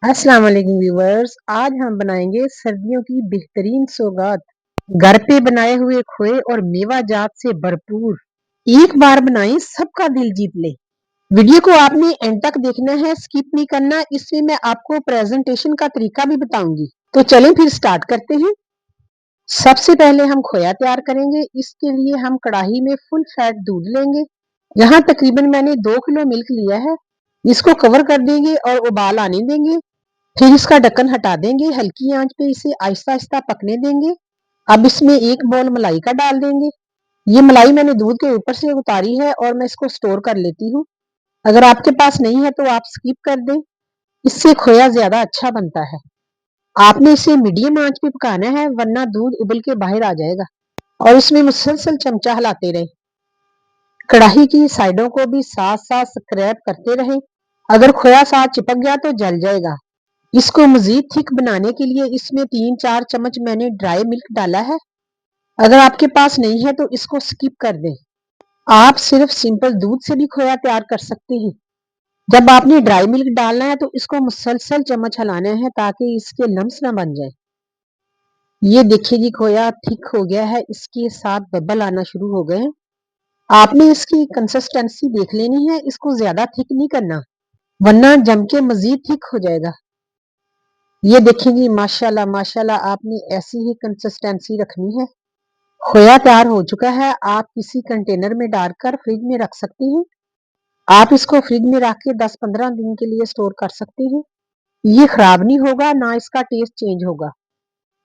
अस्सलाम वालेकुम व्यूवर्स। आज हम बनाएंगे सर्दियों की बेहतरीन सौगात, घर पे बनाए हुए खोए और मेवा जात से भरपूर। एक बार बनाएं, सबका दिल जीत ले। वीडियो को आपने एंड तक देखना है, स्किप नहीं करना। इसमें मैं आपको प्रेजेंटेशन का तरीका भी बताऊंगी। तो चलें फिर स्टार्ट करते हैं। सबसे पहले हम खोया तैयार करेंगे। इसके लिए हम कढ़ाई में फुल फैट दूध लेंगे। यहाँ तकरीबन मैंने 2 किलो मिल्क लिया है। इसको कवर कर देंगे और उबाल आने देंगे। फिर इसका ढक्कन हटा देंगे, हल्की आंच पे इसे आहिस्ता आहिस्ता पकने देंगे। अब इसमें 1 बाउल मलाई का डाल देंगे। ये मलाई मैंने दूध के ऊपर से उतारी है और मैं इसको स्टोर कर लेती हूँ। अगर आपके पास नहीं है तो आप स्किप कर दें, इससे खोया ज्यादा अच्छा बनता है। आपने इसे मीडियम आंच पे पकाना है, वरना दूध उबल के बाहर आ जाएगा। और इसमें मुसलसल चमचा हिलाते रहे। कढ़ाई की साइडों को भी साथ साथ स्क्रैप करते रहे। अगर खोया साथ चिपक गया तो जल जाएगा। इसको मजीद थिक बनाने के लिए इसमें 3-4 चम्मच मैंने ड्राई मिल्क डाला है। अगर आपके पास नहीं है तो इसको स्किप कर दें। आप सिर्फ सिंपल दूध से भी खोया तैयार कर सकते हैं। जब आपने ड्राई मिल्क डालना है तो इसको मुसलसल चम्मच हिलाना है ताकि इसके लम्स ना बन जाए। ये देखिए जी, खोया थिक हो गया है, इसके साथ बबल आना शुरू हो गए हैं। आपने इसकी कंसिस्टेंसी देख लेनी है, इसको ज्यादा थिक नहीं करना, वरना जम के मजीद थिक हो जाएगा। ये देखिए जी, माशाल्लाह माशाल्लाह, आपने ऐसी ही कंसिस्टेंसी रखनी है। खोया तैयार हो चुका है। आप किसी कंटेनर में डालकर फ्रिज में रख सकते हैं। आप इसको फ्रिज में रख के 10-15 दिन के लिए स्टोर कर सकते हैं। ये खराब नहीं होगा, ना इसका टेस्ट चेंज होगा।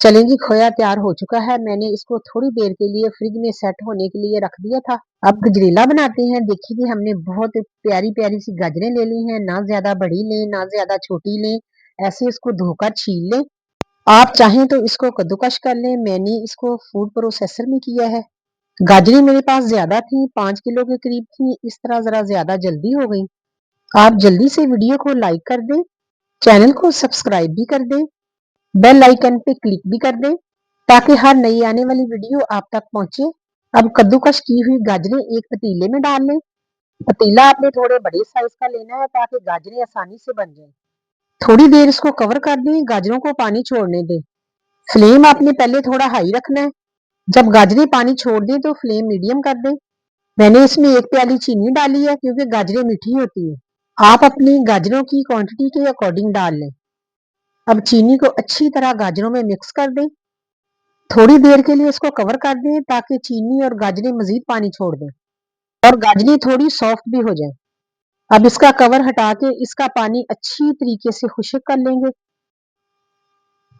चलें जी, खोया तैयार हो चुका है। मैंने इसको थोड़ी देर के लिए फ्रिज में सेट होने के लिए रख दिया था। अब गजरेला बनाते हैं। देखिए जी, हमने बहुत प्यारी प्यारी सी गाजरें ले ली हैं। ना ज्यादा बड़ी लें, ना ज्यादा छोटी लें। ऐसे इसको धोकर छील लें। आप चाहें तो इसको कद्दूकस कर लें, मैंने इसको फूड प्रोसेसर में किया है। गाजरें मेरे पास ज्यादा थी, 5 किलो के करीब थी, इस तरह जरा ज्यादा जल्दी हो गई। आप जल्दी से वीडियो को लाइक कर दें, चैनल को सब्सक्राइब भी कर दें, बेल आइकन पे क्लिक भी कर दें ताकि हर नई आने वाली वीडियो आप तक पहुंचे। अब कद्दूकस की हुई गाजरें एक पतीले में डाल लें। पतीला आपने थोड़े बड़े साइज का लेना है ताकि गाजरें आसानी से बन जाएं। थोड़ी देर इसको कवर कर दें, गाजरों को पानी छोड़ने दें। फ्लेम आपने पहले थोड़ा हाई रखना है। जब गाजरें पानी छोड़ दें तो फ्लेम मीडियम कर दें। मैंने इसमें 1 प्याली चीनी डाली है क्योंकि गाजरें मीठी होती है। आप अपनी गाजरों की क्वांटिटी के अकॉर्डिंग डाल लें। अब चीनी को अच्छी तरह गाजरों में मिक्स कर दें। थोड़ी देर के लिए इसको कवर कर दें ताकि चीनी और गाजरें मजीद पानी छोड़ दें और गाजरें थोड़ी सॉफ्ट भी हो जाएं। अब इसका कवर हटा के इसका पानी अच्छी तरीके से खुश्क कर लेंगे।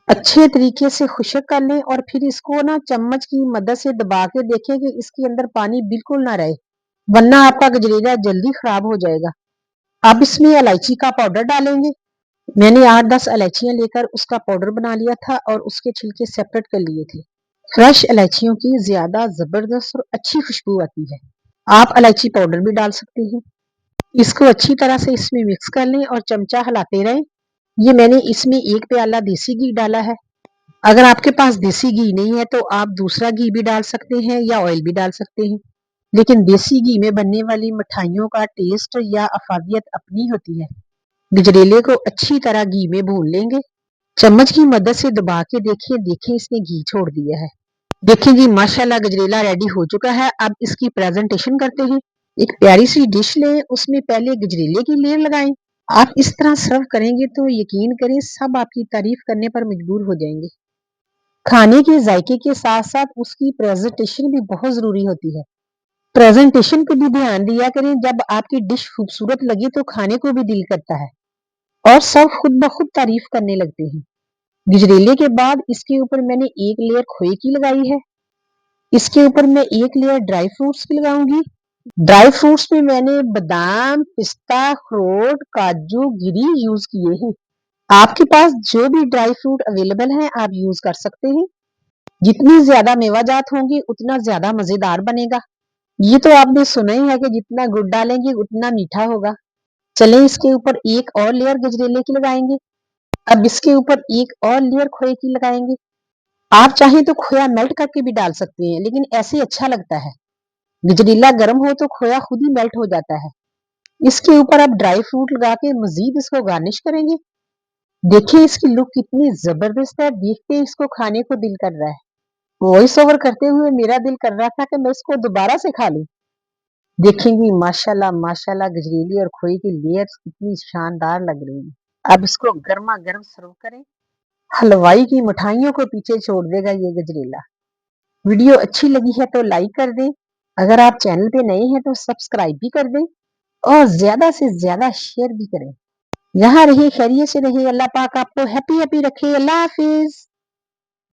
अच्छे तरीके से खुश्क कर लें और फिर इसको ना चम्मच की मदद से दबा के देखें कि इसके अंदर पानी बिल्कुल ना रहे, वरना आपका गजरेला जल्दी खराब हो जाएगा। अब इसमें इलायची का पाउडर डालेंगे। मैंने 8-10 इलायचियां लेकर उसका पाउडर बना लिया था और उसके छिलके सेपरेट कर लिए थे। फ्रेश इलायचियों की ज्यादा जबरदस्त और अच्छी खुशबू आती है। आप इलायची पाउडर भी डाल सकते हैं। इसको अच्छी तरह से इसमें मिक्स कर लें और चमचा हिलाते रहें। ये मैंने इसमें 1 प्याला देसी घी डाला है। अगर आपके पास देसी घी नहीं है तो आप दूसरा घी भी डाल सकते हैं या ऑयल भी डाल सकते हैं। लेकिन देसी घी में बनने वाली मिठाइयों का टेस्ट या अफादियत अपनी होती है। गजरेले को अच्छी तरह घी में भून लेंगे। चम्मच की मदद से दबा के देखें देखें इसने घी छोड़ दिया है। देखिए जी, माशाल्लाह गजरेला रेडी हो चुका है। अब इसकी प्रेजेंटेशन करते हैं। एक प्यारी सी डिश लें, उसमें पहले गजरेले की लेयर लगाएं। आप इस तरह सर्व करेंगे तो यकीन करें सब आपकी तारीफ करने पर मजबूर हो जाएंगे। खाने के जायके के साथ साथ उसकी प्रेजेंटेशन भी बहुत जरूरी होती है। प्रेजेंटेशन पे भी ध्यान दिया करें। जब आपकी डिश खूबसूरत लगे तो खाने को भी दिल करता है और सब खुद ब खुद तारीफ करने लगते हैं। गजरेले के बाद इसके ऊपर मैंने एक लेयर खोए की लगाई है। इसके ऊपर मैं एक लेयर ड्राई फ्रूट्स की लगाऊंगी। ड्राई फ्रूट्स में मैंने बादाम, पिस्ता, अखरोट, काजू, गिरी यूज किए हैं। आपके पास जो भी ड्राई फ्रूट अवेलेबल है आप यूज कर सकते हैं। जितनी ज्यादा मेवाजात होंगी उतना ज्यादा मजेदार बनेगा। ये तो आपने सुना ही है कि जितना गुड़ डालेंगे उतना मीठा होगा। चलें इसके ऊपर एक और लेयर गजरेले की लगाएंगे। अब इसके ऊपर एक और लेयर खोए की लगाएंगे। आप चाहें तो खोया मेल्ट करके भी डाल सकते हैं, लेकिन ऐसे अच्छा लगता है। गजरेला गर्म हो तो खोया खुद ही मेल्ट हो जाता है। इसके ऊपर आप ड्राई फ्रूट लगा के मजीद इसको गार्निश करेंगे। देखिए इसकी लुक कितनी जबरदस्त है, देखते ही इसको खाने को दिल कर रहा है। वॉइस ओवर करते हुए मेरा दिल कर रहा था कि मैं इसको दोबारा से खा लूं। देखेंगी माशाल्लाह माशाल्लाह गजरेली और खोए की लेयर्स कितनी शानदार लग रही हैं। अब इसको गर्मा गर्म सर्व करें। हलवाई की मिठाइयों को पीछे छोड़ देगा ये गजरेला। वीडियो अच्छी लगी है तो लाइक कर दें। अगर आप चैनल पे नए हैं तो सब्सक्राइब भी कर दें और ज्यादा से ज्यादा शेयर भी करें। यहाँ रहिए, खैरियत से रहिए, अल्लाह पाक आपको हैप्पी हैप्पी रखे। अल्लाह हाफिज।